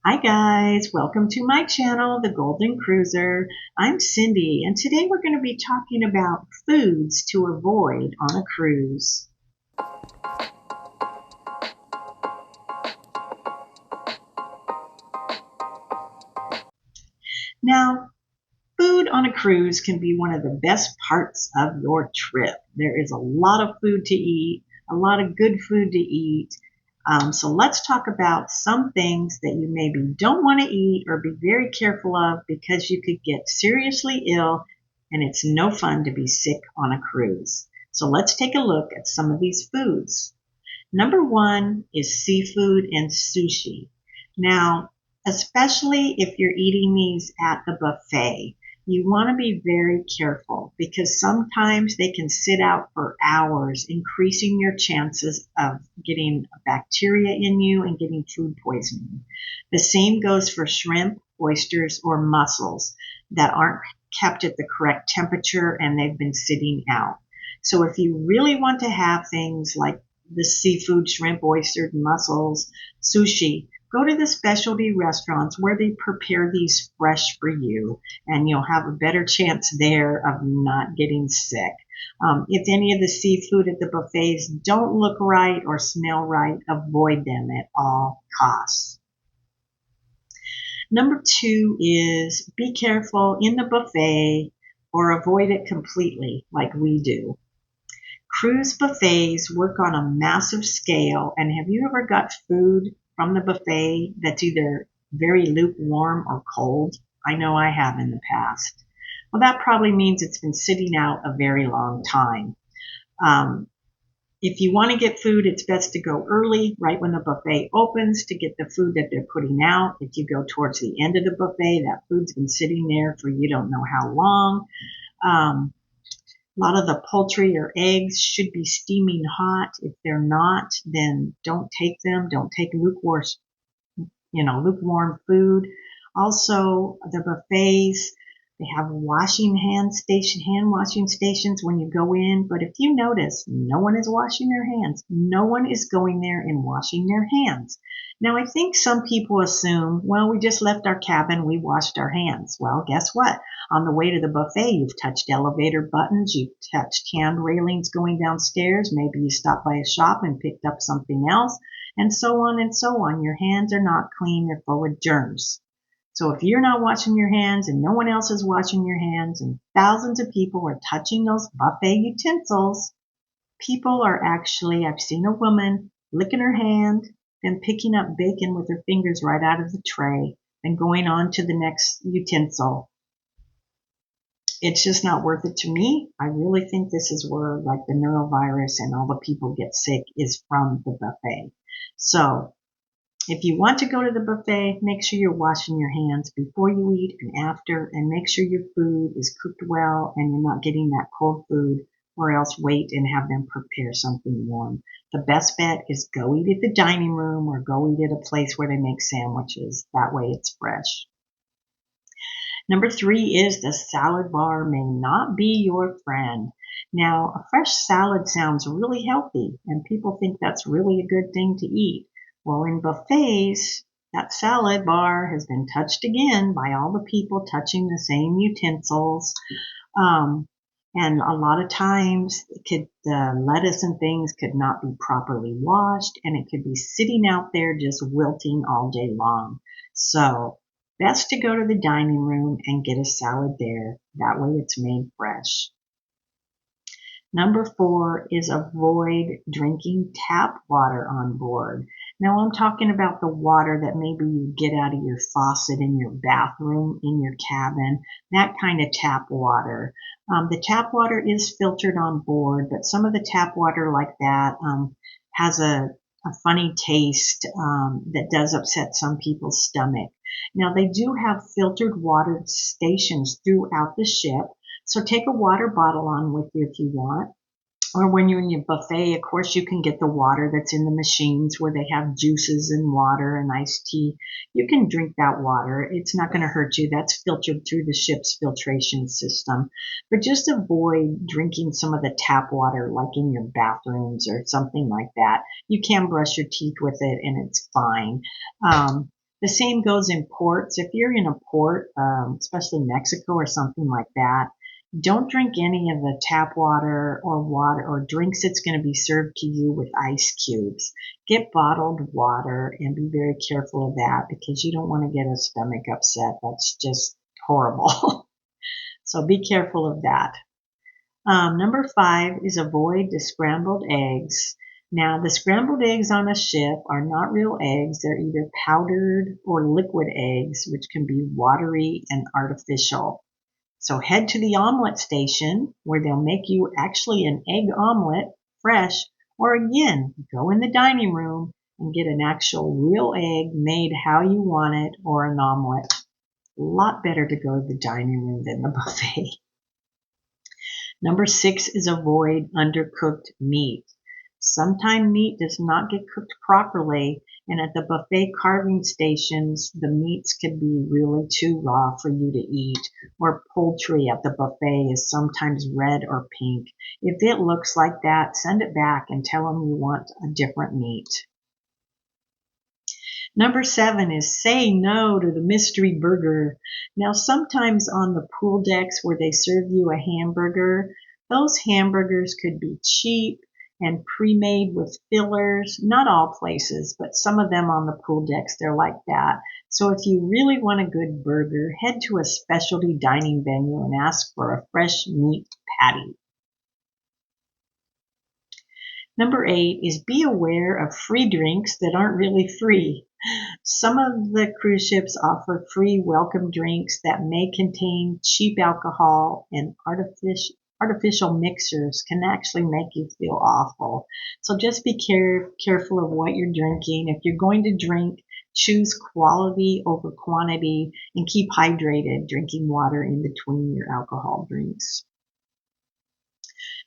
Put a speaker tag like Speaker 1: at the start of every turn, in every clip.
Speaker 1: Hi guys, welcome to my channel, The Golden Cruiser. I'm Cindy, and today we're going to be talking about foods to avoid on a cruise. Now, food on a cruise can be one of the best parts of your trip. There is a lot of food to eat, a lot of good food to eat. So let's talk about some things that you maybe don't want to eat or be very careful of because you could get seriously ill and it's no fun to be sick on a cruise. So let's take a look at some of these foods. Number one is seafood and sushi. Now, especially if you're eating these at the buffet, you want to be very careful because sometimes they can sit out for hours, increasing your chances of getting bacteria in you and getting food poisoning. The same goes for shrimp, oysters, or mussels that aren't kept at the correct temperature and they've been sitting out. So if you really want to have things like the seafood, shrimp, oysters, mussels, sushi, go to the specialty restaurants where they prepare these fresh for you, and you'll have a better chance there of not getting sick. If any of the seafood at the buffets don't look right or smell right, avoid them at all costs. Number two is be careful in the buffet or avoid it completely like we do. Cruise buffets work on a massive scale, and have you ever got food from the buffet that's either very lukewarm or cold? I know I have in the past. Well, that probably means it's been sitting out a very long time. Um, if you want to get food, it's best to go early, right when the buffet opens, to get the food that they're putting out. If you go towards the end of the buffet, that food's been sitting there for you don't know how long. Um, a lot of the poultry or eggs should be steaming hot. If they're not, then don't take them. Don't take lukewarm food. Also, the buffets, they have hand washing stations when you go in. But if you notice, no one is washing their hands. No one is going there and washing their hands. Now, I think some people assume, well, we just left our cabin, we washed our hands. Well, guess what? On the way to the buffet, you've touched elevator buttons, you've touched hand railings going downstairs, maybe you stopped by a shop and picked up something else, and so on and so on. Your hands are not clean, they're full of germs. So if you're not washing your hands and no one else is washing your hands and thousands of people are touching those buffet utensils, people are actually, I've seen a woman licking her hand, then picking up bacon with her fingers right out of the tray and going on to the next utensil. It's just not worth it to me. I really think this is where like the neurovirus and all the people get sick is from the buffet. So if you want to go to the buffet, make sure you're washing your hands before you eat and after, and make sure your food is cooked well and you're not getting that cold food, or else wait and have them prepare something warm. The best bet is go eat at the dining room or go eat at a place where they make sandwiches. That way it's fresh. Number three is the salad bar may not be your friend. Now, a fresh salad sounds really healthy, and people think that's really a good thing to eat. Well, in buffets, that salad bar has been touched again by all the people touching the same utensils. Um, and a lot of times the lettuce and things could not be properly washed, and it could be sitting out there just wilting all day long. So best to go to the dining room and get a salad there. That way it's made fresh. Number four is avoid drinking tap water on board. Now I'm talking about the water that maybe you get out of your faucet in your bathroom, in your cabin, that kind of tap water. The tap water is filtered on board, but some of the tap water like that has a funny taste that does upset some people's stomach. Now they do have filtered water stations throughout the ship, so take a water bottle on with you if you want. Or when you're in your buffet, of course, you can get the water that's in the machines where they have juices and water and iced tea. You can drink that water. It's not going to hurt you. That's filtered through the ship's filtration system. But just avoid drinking some of the tap water like in your bathrooms or something like that. You can brush your teeth with it and it's fine. The same goes in ports. If you're in a port, especially Mexico or something like that, don't drink any of the tap water or drinks that's going to be served to you with ice cubes. Get bottled water and be very careful of that because you don't want to get a stomach upset. That's just horrible. So be careful of that. Number 5 is avoid the scrambled eggs. Now, the scrambled eggs on a ship are not real eggs. They're either powdered or liquid eggs, which can be watery and artificial. So head to the omelet station where they'll make you actually an egg omelet, fresh, or again, go in the dining room and get an actual real egg made how you want it or an omelet. A lot better to go to the dining room than the buffet. Number 6 is avoid undercooked meat. Sometimes meat does not get cooked properly, and at the buffet carving stations, the meats can be really too raw for you to eat, or poultry at the buffet is sometimes red or pink. If it looks like that, send it back and tell them you want a different meat. Number 7 is say no to the mystery burger. Now, sometimes on the pool decks where they serve you a hamburger, those hamburgers could be cheap and pre-made with fillers. Not all places, but some of them on the pool decks, they're like that. So if you really want a good burger, head to a specialty dining venue and ask for a fresh meat patty. Number 8 is be aware of free drinks that aren't really free. Some of the cruise ships offer free welcome drinks that may contain cheap alcohol, and artificial mixers can actually make you feel awful. So just be careful of what you're drinking. If you're going to drink, choose quality over quantity and keep hydrated, drinking water in between your alcohol drinks.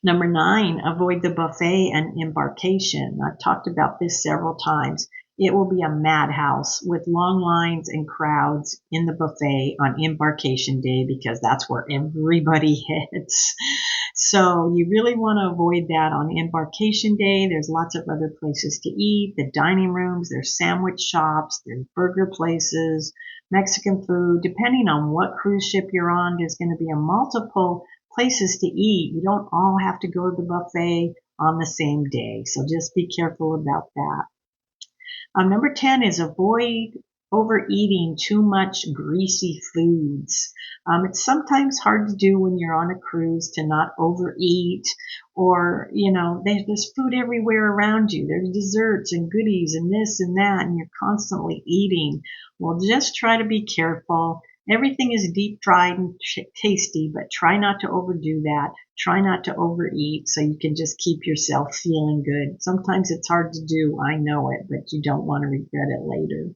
Speaker 1: Number 9, avoid the buffet and embarkation. I've talked about this several times. It will be a madhouse with long lines and crowds in the buffet on embarkation day because that's where everybody heads. So you really want to avoid that on embarkation day. There's lots of other places to eat, the dining rooms, there's sandwich shops, there's burger places, Mexican food. Depending on what cruise ship you're on, there's going to be a multiple places to eat. You don't all have to go to the buffet on the same day. So just be careful about that. Number 10 is avoid overeating too much greasy foods. It's sometimes hard to do when you're on a cruise to not overeat, or, there's food everywhere around you. There's desserts and goodies and this and that, and you're constantly eating. Well, just try to be careful. Everything is deep fried and tasty, but try not to overdo that. Try not to overeat so you can just keep yourself feeling good. Sometimes it's hard to do, I know it, but you don't want to regret it later.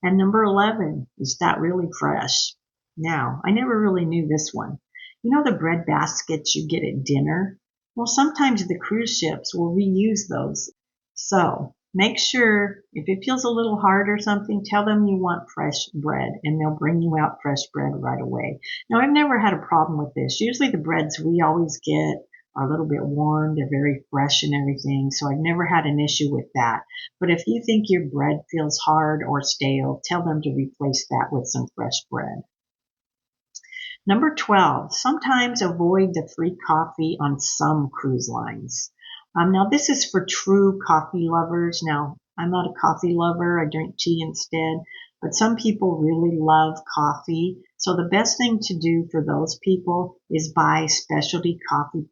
Speaker 1: And number 11, is that really fresh? Now, I never really knew this one. You know the bread baskets you get at dinner? Well, sometimes the cruise ships will reuse those. So make sure if it feels a little hard or something, tell them you want fresh bread and they'll bring you out fresh bread right away. Now, I've never had a problem with this. Usually the breads we always get are a little bit warm. They're very fresh and everything. So I've never had an issue with that. But if you think your bread feels hard or stale, tell them to replace that with some fresh bread. Number 12, sometimes avoid the free coffee on some cruise lines. Now, this is for true coffee lovers. Now, I'm not a coffee lover. I drink tea instead. But some people really love coffee. So the best thing to do for those people is buy specialty coffee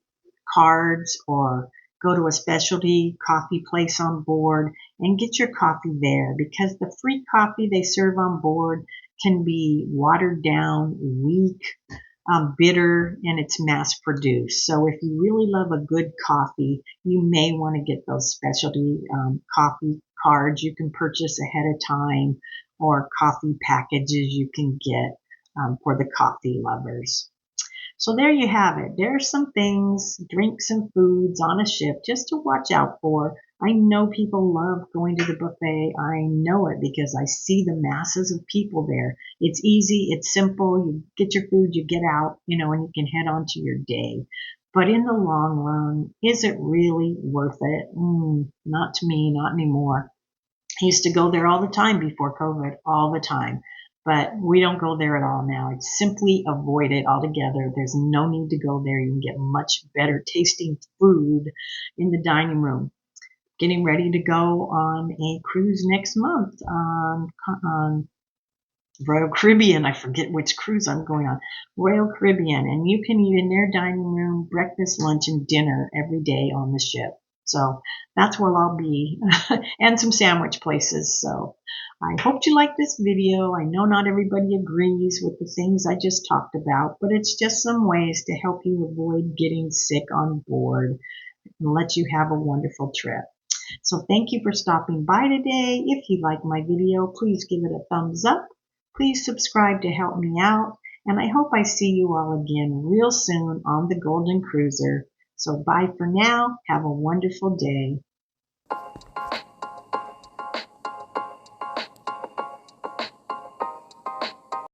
Speaker 1: cards or go to a specialty coffee place on board and get your coffee there, because the free coffee they serve on board can be watered down, weak, bitter, and it's mass produced. So if you really love a good coffee, you may want to get those specialty coffee cards you can purchase ahead of time, or coffee packages you can get for the coffee lovers. So there you have it. There are some things, drinks and foods on a ship just to watch out for. I know people love going to the buffet. I know it because I see the masses of people there. It's easy. It's simple. You get your food, you get out, and you can head on to your day. But in the long run, is it really worth it? Not to me, not anymore. I used to go there all the time before COVID, all the time. But we don't go there at all now. It's simply avoid it altogether. There's no need to go there. You can get much better tasting food in the dining room. Getting ready to go on a cruise next month on Royal Caribbean. I forget which cruise I'm going on. Royal Caribbean. And you can eat in their dining room, breakfast, lunch, and dinner every day on the ship. So that's where I'll be. And some sandwich places. So I hope you like this video. I know not everybody agrees with the things I just talked about, but it's just some ways to help you avoid getting sick on board and let you have a wonderful trip. So thank you for stopping by today. If you like my video, please give it a thumbs up. Please subscribe to help me out. And I hope I see you all again real soon on the Golden Cruiser. So bye for now. Have a wonderful day.